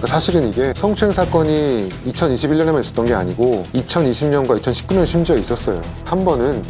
사실은 이게 성추행 사건이 2021년에만 있었던 게 아니고 2020년과 2019년 심지어 있었어요. 한 번은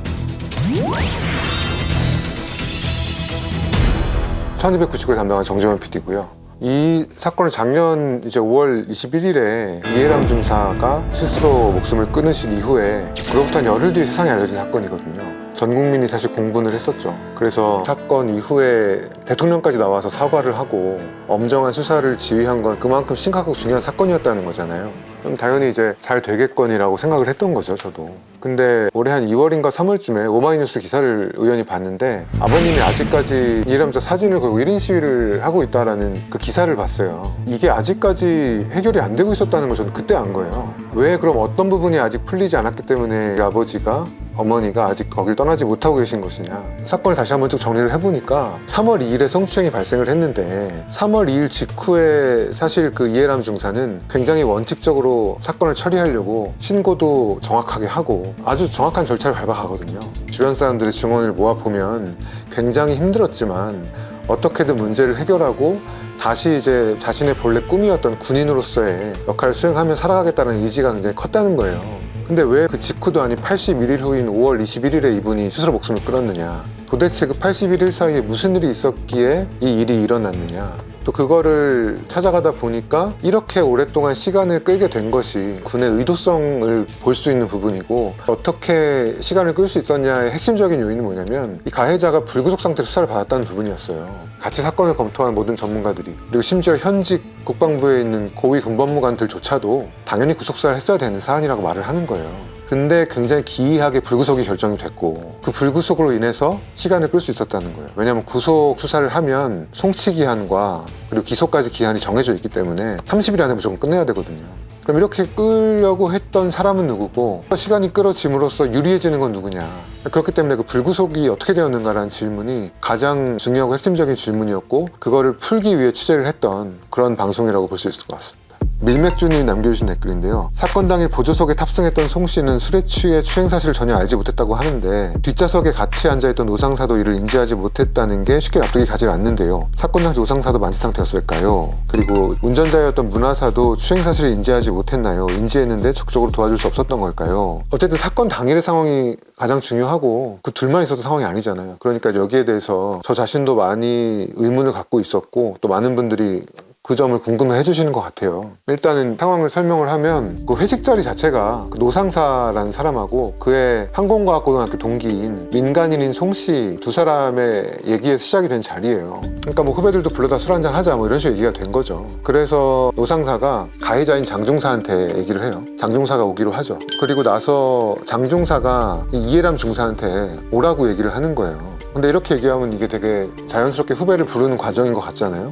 1299에 담당한 정재원 PD고요. 이 사건을 작년 이제 5월 21일에 이해람 중사가 스스로 목숨을 끊으신 이후에 그로부터 한 열흘 뒤에 세상에 알려진 사건이거든요. 전 국민이 사실 공분을 했었죠. 그래서 사건 이후에 대통령까지 나와서 사과를 하고 엄정한 수사를 지휘한 건 그만큼 심각하고 중요한 사건이었다는 거잖아요. 그럼 당연히 이제 잘 되겠거니라고 생각을 했던 거죠, 저도. 근데 올해 한 2월인가 3월쯤에 오마이뉴스 기사를 우연히 봤는데 아버님이 아직까지 이해람 중사 사진을 걸고 1인 시위를 하고 있다라는 그 기사를 봤어요. 이게 아직까지 해결이 안 되고 있었다는 걸 저는 그때 안 거예요. 왜 그럼 어떤 부분이 아직 풀리지 않았기 때문에 아버지가 어머니가 아직 거길 떠나지 못하고 계신 것이냐. 사건을 다시 한번 쭉 정리를 해보니까 3월 2일에 성추행이 발생을 했는데 3월 2일 직후에 사실 그 이해람 중사는 굉장히 원칙적으로 사건을 처리하려고 신고도 정확하게 하고 아주 정확한 절차를 밟아가거든요. 주변 사람들의 증언을 모아보면 굉장히 힘들었지만 어떻게든 문제를 해결하고 다시 이제 자신의 본래 꿈이었던 군인으로서의 역할을 수행하며 살아가겠다는 의지가 굉장히 컸다는 거예요. 근데 왜 그 직후도 아닌 81일 후인 5월 21일에 이분이 스스로 목숨을 끊었느냐. 도대체 그 81일 사이에 무슨 일이 있었기에 이 일이 일어났느냐. 또 그거를 찾아가다 보니까 이렇게 오랫동안 시간을 끌게 된 것이 군의 의도성을 볼 수 있는 부분이고 어떻게 시간을 끌 수 있었냐의 핵심적인 요인은 뭐냐면 이 가해자가 불구속 상태로 수사를 받았다는 부분이었어요. 같이 사건을 검토한 모든 전문가들이 그리고 심지어 현직 국방부에 있는 고위 군법무관들조차도 당연히 구속수사를 했어야 되는 사안이라고 말을 하는 거예요. 근데 굉장히 기이하게 불구속이 결정이 됐고 그 불구속으로 인해서 시간을 끌 수 있었다는 거예요. 왜냐하면 구속 수사를 하면 송치 기한과 그리고 기소까지 기한이 정해져 있기 때문에 30일 안에 무조건 끝내야 되거든요. 그럼 이렇게 끌려고 했던 사람은 누구고 시간이 끌어짐으로써 유리해지는 건 누구냐. 그렇기 때문에 그 불구속이 어떻게 되었는가라는 질문이 가장 중요하고 핵심적인 질문이었고 그거를 풀기 위해 취재를 했던 그런 방송이라고 볼 수 있을 것 같습니다. 밀맥주님이 남겨주신 댓글인데요. 사건 당일 보조석에 탑승했던 송 씨는 술에 취해 추행 사실을 전혀 알지 못했다고 하는데 뒷좌석에 같이 앉아있던 노상사도 이를 인지하지 못했다는 게 쉽게 납득이 가지 않는데요. 사건 당시 노상사도 만취 상태였을까요? 그리고 운전자였던 문화사도 추행 사실을 인지하지 못했나요? 인지했는데 적극적으로 도와줄 수 없었던 걸까요? 어쨌든 사건 당일의 상황이 가장 중요하고 그 둘만 있어도 상황이 아니잖아요. 그러니까 여기에 대해서 저 자신도 많이 의문을 갖고 있었고 또 많은 분들이 그 점을 궁금해 해주시는 것 같아요. 일단은 상황을 설명을 하면 그 회식 자리 자체가 그 노상사라는 사람하고 그의 항공과학고등학교 동기인 민간인인 송씨 두 사람의 얘기에서 시작이 된 자리예요. 그러니까 뭐 후배들도 불러다 술 한잔 하자 뭐 이런 식으로 얘기가 된 거죠. 그래서 노상사가 가해자인 장중사한테 얘기를 해요. 장중사가 오기로 하죠. 그리고 나서 장중사가 이해람 중사한테 오라고 얘기를 하는 거예요. 근데 이렇게 얘기하면 이게 되게 자연스럽게 후배를 부르는 과정인 것 같잖아요.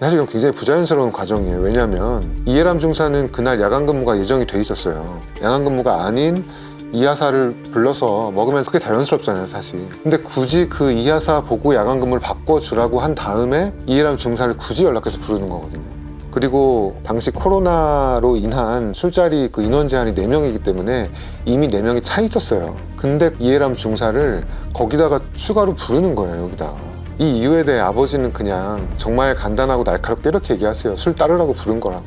사실 이건 굉장히 부자연스러운 과정이에요. 왜냐하면 이해람 중사는 그날 야간 근무가 예정이 돼 있었어요. 야간 근무가 아닌 이하사를 불러서 먹으면 그게 자연스럽잖아요, 사실. 근데 굳이 그 이하사 보고 야간 근무를 바꿔주라고 한 다음에 이해람 중사를 굳이 연락해서 부르는 거거든요. 그리고 당시 코로나로 인한 술자리 그 인원 제한이 4명이기 때문에 이미 4명이 차 있었어요. 근데 이해람 중사를 거기다가 추가로 부르는 거예요, 여기다가. 이 이유에 대해 아버지는 그냥 정말 간단하고 날카롭게 이렇게 얘기하세요. 술 따르라고 부른 거라고.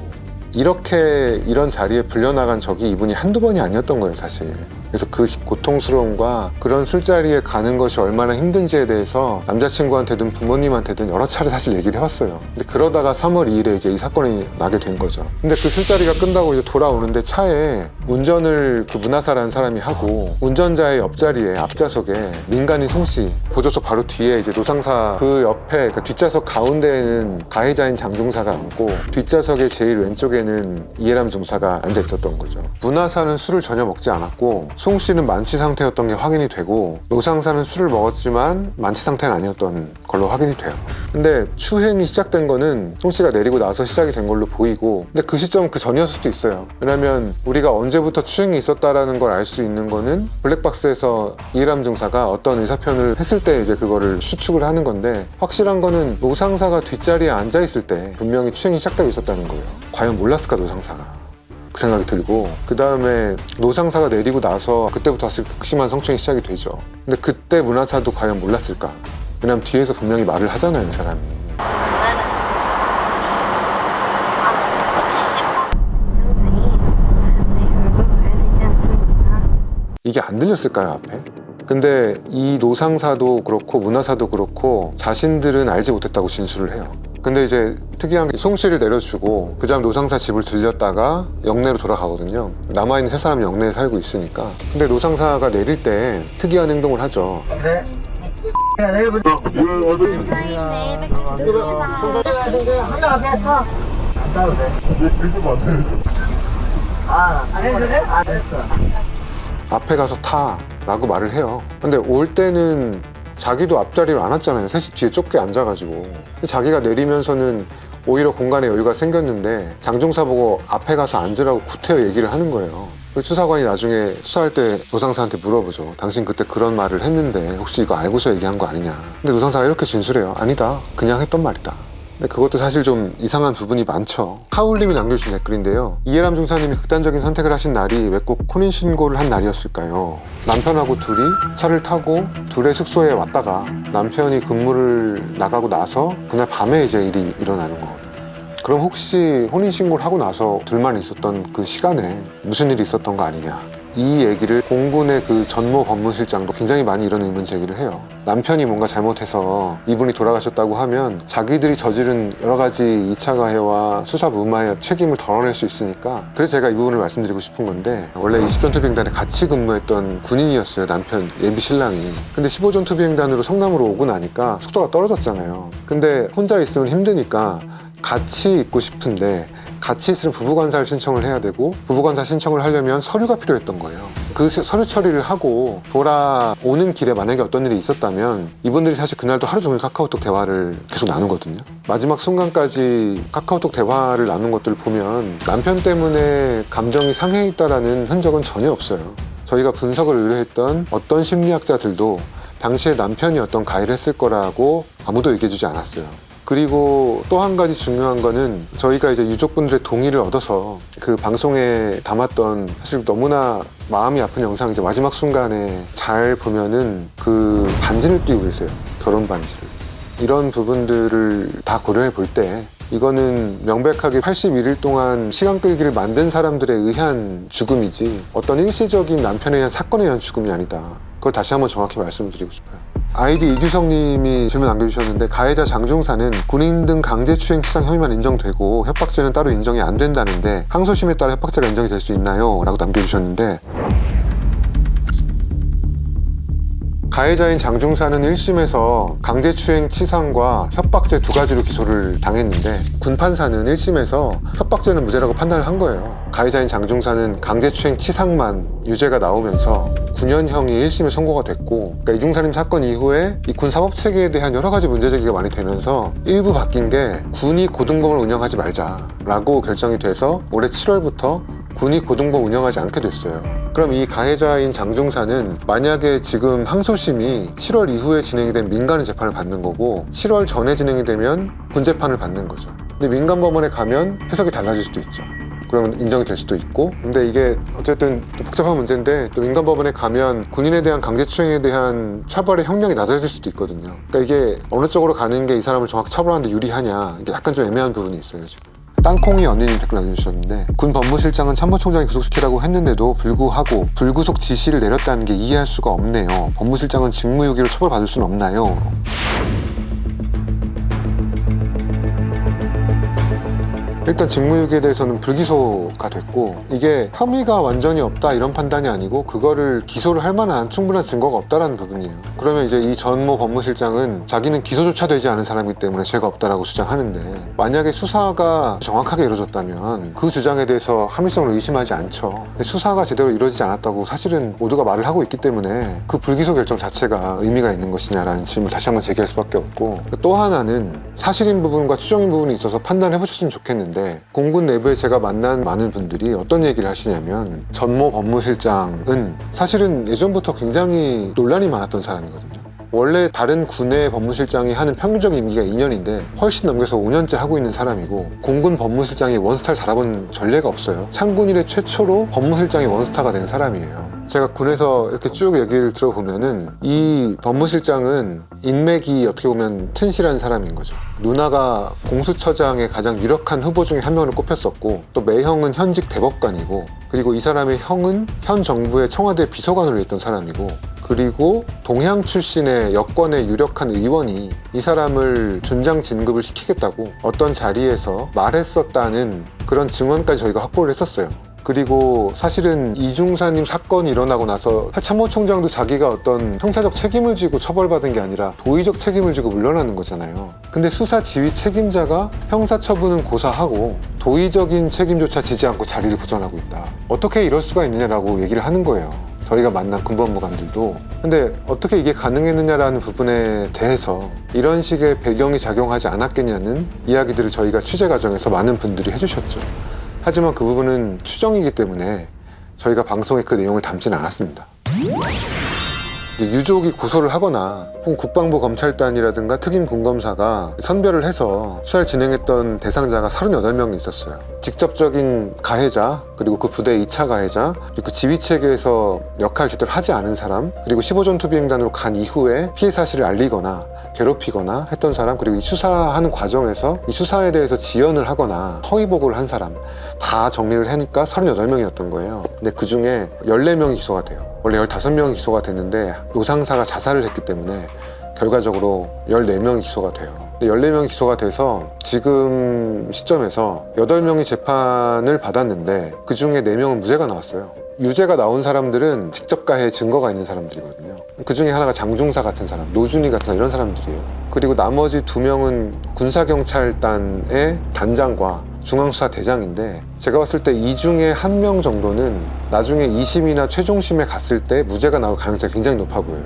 이렇게 이런 자리에 불려나간 적이 이분이 한두 번이 아니었던 거예요, 사실. 그래서 그 고통스러움과 그런 술자리에 가는 것이 얼마나 힘든지에 대해서 남자친구한테든 부모님한테든 여러 차례 사실 얘기를 해왔어요. 근데 그러다가 3월 2일에 이제 이 사건이 나게 된 거죠. 근데 그 술자리가 끝나고 이제 돌아오는데 차에 운전을 그 문화사라는 사람이 하고 운전자의 옆자리에 앞좌석에 민간인 송씨 보조석 바로 뒤에 이제 노상사 그 옆에 그러니까 뒷좌석 가운데에는 가해자인 장중사가 앉고 뒷좌석의 제일 왼쪽에는 이해람 중사가 앉아 있었던 거죠. 문화사는 술을 전혀 먹지 않았고 송 씨는 만취 상태였던 게 확인이 되고 노상사는 술을 먹었지만 만취 상태는 아니었던 걸로 확인이 돼요. 근데 추행이 시작된 거는 송 씨가 내리고 나서 시작이 된 걸로 보이고 근데 그 시점은 그 전이었을 수도 있어요. 왜냐면 우리가 언제부터 추행이 있었다라는 걸 알 수 있는 거는 블랙박스에서 이해람 중사가 어떤 의사표현을 했을 때 이제 그거를 추측을 하는 건데 확실한 거는 노상사가 뒷자리에 앉아 있을 때 분명히 추행이 시작되고 있었다는 거예요. 과연 몰랐을까 노상사가? 그 생각이 들고 그 다음에 노상사가 내리고 나서 그때부터 사실 극심한 성추행이 시작이 되죠. 근데 그때 문화사도 과연 몰랐을까? 왜냐면 뒤에서 분명히 말을 하잖아요, 이 사람이. 이게 안 들렸을까요, 앞에? 근데 이 노상사도 그렇고 문화사도 그렇고 자신들은 알지 못했다고 진술을 해요. 근데 이제 특이한 게 송씨를 내려주고 그 다음 노상사 집을 들렸다가 영내로 돌아가거든요. 남아있는 세 사람이 영내에 살고 있으니까. 근데 노상사가 내릴 때 특이한 행동을 하죠. 그래. 야, 내일 보자. 선생님 내일 뵙겠습니다. 하나 앞에 타. 안 타도 돼. 안 해도 돼? 안 됐어. 앞에 가서 타 라고 말을 해요. 근데 올 때는 자기도 앞자리로 안 왔잖아요. 셋이 뒤에 좁게 앉아가지고. 자기가 내리면서는 오히려 공간에 여유가 생겼는데 장종사 보고 앞에 가서 앉으라고 구태여 얘기를 하는 거예요. 수사관이 나중에 수사할 때 노상사한테 물어보죠. 당신 그때 그런 말을 했는데 혹시 이거 알고서 얘기한 거 아니냐. 근데 노상사가 이렇게 진술해요. 아니다. 그냥 했던 말이다. 근데 그것도 사실 좀 이상한 부분이 많죠. 하울님이 남겨주신 댓글인데요. 이해람 중사님이 극단적인 선택을 하신 날이 왜 꼭 혼인신고를 한 날이었을까요? 남편하고 둘이 차를 타고 둘의 숙소에 왔다가 남편이 근무를 나가고 나서 그날 밤에 이제 일이 일어나는 거거든요. 그럼 혹시 혼인신고를 하고 나서 둘만 있었던 그 시간에 무슨 일이 있었던 거 아니냐. 이 얘기를 공군의 그 전모 법무실장도 굉장히 많이 이런 의문 제기를 해요. 남편이 뭔가 잘못해서 이분이 돌아가셨다고 하면 자기들이 저지른 여러 가지 2차 가해와 수사 무마의 책임을 덜어낼 수 있으니까 그래서 제가 이 부분을 말씀드리고 싶은 건데 원래 20전투 비행단에 같이 근무했던 군인이었어요. 남편 예비 신랑이. 근데 15전투 비행단으로 성남으로 오고 나니까 속도가 떨어졌잖아요. 근데 혼자 있으면 힘드니까 같이 있고 싶은데 같이 있으면 부부관사를 신청을 해야 되고 부부관사 신청을 하려면 서류가 필요했던 거예요. 그 서류 처리를 하고 돌아오는 길에 만약에 어떤 일이 있었다면 이분들이 사실 그날도 하루 종일 카카오톡 대화를 계속 나누거든요. 마지막 순간까지 카카오톡 대화를 나눈 것들을 보면 남편 때문에 감정이 상해 있다라는 흔적은 전혀 없어요. 저희가 분석을 의뢰했던 어떤 심리학자들도 당시에 남편이 어떤 가해를 했을 거라고 아무도 얘기해주지 않았어요. 그리고 또 한 가지 중요한 거는 저희가 이제 유족분들의 동의를 얻어서 그 방송에 담았던 사실 너무나 마음이 아픈 영상 이제 마지막 순간에 잘 보면은 그 반지를 끼고 계세요. 결혼 반지를. 이런 부분들을 다 고려해 볼 때 이거는 명백하게 81일 동안 시간 끌기를 만든 사람들에 의한 죽음이지 어떤 일시적인 남편에 의한 사건에 의한 죽음이 아니다. 그걸 다시 한번 정확히 말씀을 드리고 싶어요. 아이디 이규성님이 질문 남겨주셨는데 가해자 장중사는 군인 등 강제추행치상 혐의만 인정되고 협박죄는 따로 인정이 안 된다는데 항소심에 따라 협박죄가 인정이 될 수 있나요? 라고 남겨주셨는데 가해자인 장중사는 1심에서 강제추행 치상과 협박죄 두 가지로 기소를 당했는데 군판사는 1심에서 협박죄는 무죄라고 판단을 한 거예요. 가해자인 장중사는 강제추행 치상만 유죄가 나오면서 9년형이 1심에 선고가 됐고 그러니까 이중살인 사건 이후에 이 군사법체계에 대한 여러 가지 문제 제기가 많이 되면서 일부 바뀐 게 군이 고등범을 운영하지 말자라고 결정이 돼서 올해 7월부터 군이 고등범 운영하지 않게 됐어요. 그럼 이 가해자인 장중사는 만약에 지금 항소심이 7월 이후에 진행이 된 민간인 재판을 받는 거고 7월 전에 진행이 되면 군재판을 받는 거죠. 근데 민간법원에 가면 해석이 달라질 수도 있죠. 그러면 인정이 될 수도 있고 근데 이게 어쨌든 또 복잡한 문제인데 또 민간법원에 가면 군인에 대한 강제추행에 대한 처벌의 형량이 낮아질 수도 있거든요. 그러니까 이게 어느 쪽으로 가는 게 이 사람을 정확히 처벌하는 데 유리하냐 이게 약간 좀 애매한 부분이 있어요 지금. 땅콩이 언니님 댓글 남겨주셨는데 군 법무실장은 참모총장이 구속시키라고 했는데도 불구하고 불구속 지시를 내렸다는 게 이해할 수가 없네요. 법무실장은 직무유기로 처벌받을 수는 없나요? 일단 직무유기에 대해서는 불기소가 됐고 이게 혐의가 완전히 없다 이런 판단이 아니고 그거를 기소를 할 만한 충분한 증거가 없다라는 부분이에요. 그러면 이제 이 전모 법무실장은 자기는 기소조차 되지 않은 사람이기 때문에 죄가 없다라고 주장하는데 만약에 수사가 정확하게 이루어졌다면 그 주장에 대해서 합리성을 의심하지 않죠. 근데 수사가 제대로 이루어지지 않았다고 사실은 모두가 말을 하고 있기 때문에 그 불기소 결정 자체가 의미가 있는 것이냐라는 질문을 다시 한번 제기할 수밖에 없고 또 하나는 사실인 부분과 추정인 부분이 있어서 판단해 보셨으면 좋겠는데 공군 내부에 제가 만난 많은 분들이 어떤 얘기를 하시냐면 전모 법무실장은 사실은 예전부터 굉장히 논란이 많았던 사람이거든요. 원래 다른 군의 법무실장이 하는 평균적인 임기가 2년인데 훨씬 넘겨서 5년째 하고 있는 사람이고, 공군 법무실장이 원스타를 달아본 전례가 없어요. 참군 이래 최초로 법무실장이 원스타가 된 사람이에요. 제가 군에서 이렇게 쭉 얘기를 들어보면은 이 법무실장은 인맥이 어떻게 보면 튼실한 사람인 거죠. 누나가 공수처장의 가장 유력한 후보 중에 한 명으로 꼽혔었고, 또 매형은 현직 대법관이고, 그리고 이 사람의 형은 현 정부의 청와대 비서관으로 있던 사람이고, 그리고 동향 출신의 여권의 유력한 의원이 이 사람을 준장 진급을 시키겠다고 어떤 자리에서 말했었다는 그런 증언까지 저희가 확보를 했었어요. 그리고 사실은 이중사님 사건이 일어나고 나서 참모총장도 자기가 어떤 형사적 책임을 지고 처벌받은 게 아니라 도의적 책임을 지고 물러나는 거잖아요. 근데 수사 지휘 책임자가 형사처분은 고사하고 도의적인 책임조차 지지 않고 자리를 보존하고 있다. 어떻게 이럴 수가 있느냐라고 얘기를 하는 거예요. 저희가 만난 군법무관들도. 근데 어떻게 이게 가능했느냐라는 부분에 대해서 이런 식의 배경이 작용하지 않았겠냐는 이야기들을 저희가 취재 과정에서 많은 분들이 해주셨죠. 하지만 그 부분은 추정이기 때문에 저희가 방송에 그 내용을 담지는 않았습니다. 유족이 고소를 하거나 혹은 국방부 검찰단이라든가 특임 공검사가 선별을 해서 수사를 진행했던 대상자가 38명이 있었어요. 직접적인 가해자, 그리고 그 부대의 2차 가해자, 그리고 그 지휘체계에서 역할 제대로 하지 않은 사람, 그리고 15전투 비행단으로 간 이후에 피해 사실을 알리거나 괴롭히거나 했던 사람, 그리고 이 수사하는 과정에서 이 수사에 대해서 지연을 하거나 허위 보고를 한 사람 다 정리를 하니까 38명이었던 거예요. 근데 그 중에 14명이 기소가 돼요. 원래 15명이 기소가 됐는데 노상사가 자살을 했기 때문에 결과적으로 14명이 기소가 돼요. 14명이 기소가 돼서 지금 시점에서 8명이 재판을 받았는데 그 중에 4명은 무죄가 나왔어요. 유죄가 나온 사람들은 직접 가해 증거가 있는 사람들이거든요. 그 중에 하나가 장중사 같은 사람, 노준희 같은 사람, 이런 사람들이에요. 그리고 나머지 2명은 군사경찰단의 단장과 중앙수사대장인데, 제가 봤을 때 이 중에 1명 정도는 나중에 2심이나 최종심에 갔을 때 무죄가 나올 가능성이 굉장히 높아 보여요.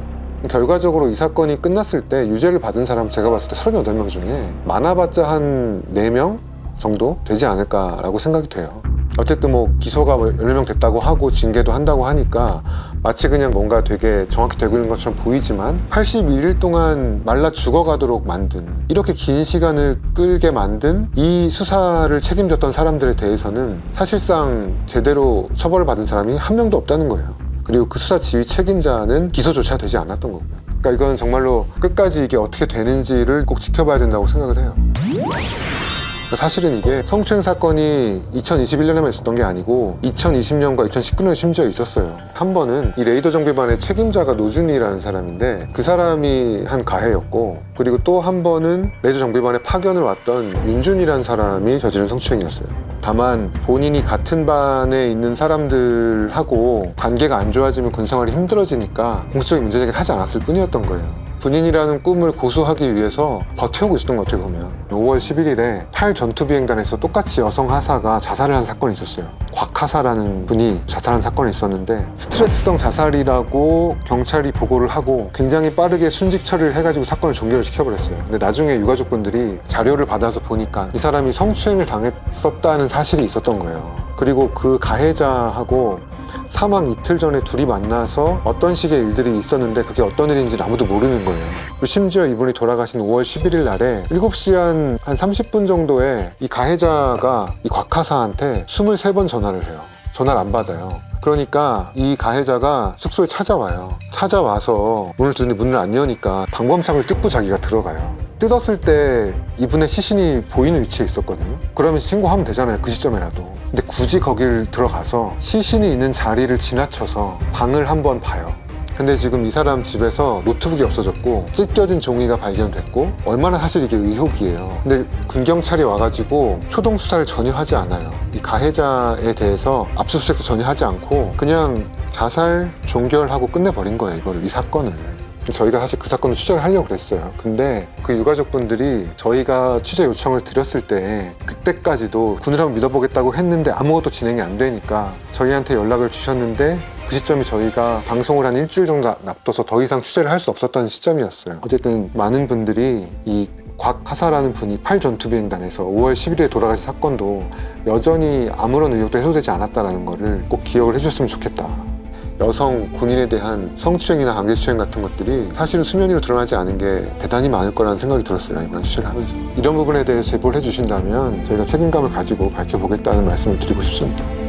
결과적으로 이 사건이 끝났을 때 유죄를 받은 사람 제가 봤을 때 38명 중에 많아봤자 한 4명 정도 되지 않을까라고 생각이 돼요. 어쨌든 뭐 기소가 14명 됐다고 하고 징계도 한다고 하니까 마치 그냥 뭔가 되게 정확히 되고 있는 것처럼 보이지만 81일 동안 말라 죽어가도록 만든, 이렇게 긴 시간을 끌게 만든 이 수사를 책임졌던 사람들에 대해서는 사실상 제대로 처벌을 받은 사람이 한 명도 없다는 거예요. 그리고 그 수사 지휘 책임자는 기소조차 되지 않았던 거고요. 그러니까 이건 정말로 끝까지 이게 어떻게 되는지를 꼭 지켜봐야 된다고 생각을 해요. 사실은 이게 성추행 사건이 2021년에만 있었던 게 아니고 2020년과 2019년에 심지어 있었어요. 한 번은 이 레이더 정비반의 책임자가 노준희라는 사람인데 그 사람이 한 가해였고, 그리고 또 한 번은 레이더 정비반에 파견을 왔던 윤준이라는 사람이 저지른 성추행이었어요. 다만 본인이 같은 반에 있는 사람들하고 관계가 안 좋아지면 군생활이 힘들어지니까 공식적인 문제제기를 하지 않았을 뿐이었던 거예요. 군인이라는 꿈을 고수하기 위해서 버텨오고 있었던 것 같아요. 보면 5월 11일에 8 전투비행단에서 똑같이 여성 하사가 자살을 한 사건이 있었어요. 곽하사라는 분이 자살한 사건이 있었는데, 스트레스성 자살이라고 경찰이 보고를 하고 굉장히 빠르게 순직 처리를 해가지고 사건을 종결을 시켜버렸어요. 근데 나중에 유가족분들이 자료를 받아서 보니까 이 사람이 성추행을 당했었다는 사실이 있었던 거예요. 그리고 그 가해자하고 사망 이틀 전에 둘이 만나서 어떤 식의 일들이 있었는데 그게 어떤 일인지 아무도 모르는 거예요. 그리고 심지어 이분이 돌아가신 5월 11일 날에 7시 한 30분 정도에 이 가해자가 이 곽하사한테 23번 전화를 해요. 전화를 안 받아요. 그러니까 이 가해자가 숙소에 찾아와요. 찾아와서 문을 두는데 문을 안 여니까 방범창을 뜯고 자기가 들어가요. 뜯었을 때 이분의 시신이 보이는 위치에 있었거든요. 그러면 신고하면 되잖아요, 그 시점에라도. 근데 굳이 거길 들어가서 시신이 있는 자리를 지나쳐서 방을 한번 봐요. 근데 지금 이 사람 집에서 노트북이 없어졌고 찢겨진 종이가 발견됐고, 얼마나 사실 이게 의혹이에요. 근데 군경찰이 와가지고 초동 수사를 전혀 하지 않아요. 이 가해자에 대해서 압수수색도 전혀 하지 않고 그냥 자살 종결하고 끝내버린 거예요, 이 사건을. 저희가 사실 그 사건을 취재를 하려고 그랬어요. 근데 그 유가족분들이 저희가 취재 요청을 드렸을 때 그때까지도 군을 한번 믿어보겠다고 했는데 아무것도 진행이 안 되니까 저희한테 연락을 주셨는데, 그 시점이 저희가 방송을 한 일주일 정도 앞둬서 더 이상 취재를 할 수 없었던 시점이었어요. 어쨌든 많은 분들이 이 곽하사라는 분이 8 전투비행단에서 5월 11일에 돌아가신 사건도 여전히 아무런 의혹도 해소되지 않았다는 거를 꼭 기억을 해주셨으면 좋겠다. 여성 군인에 대한 성추행이나 강제추행 같은 것들이 사실은 수면 위로 드러나지 않은 게 대단히 많을 거라는 생각이 들었어요. 이번 취재를 하면서. 이런 부분에 대해서 제보를 해주신다면 저희가 책임감을 가지고 밝혀보겠다는 말씀을 드리고 싶습니다.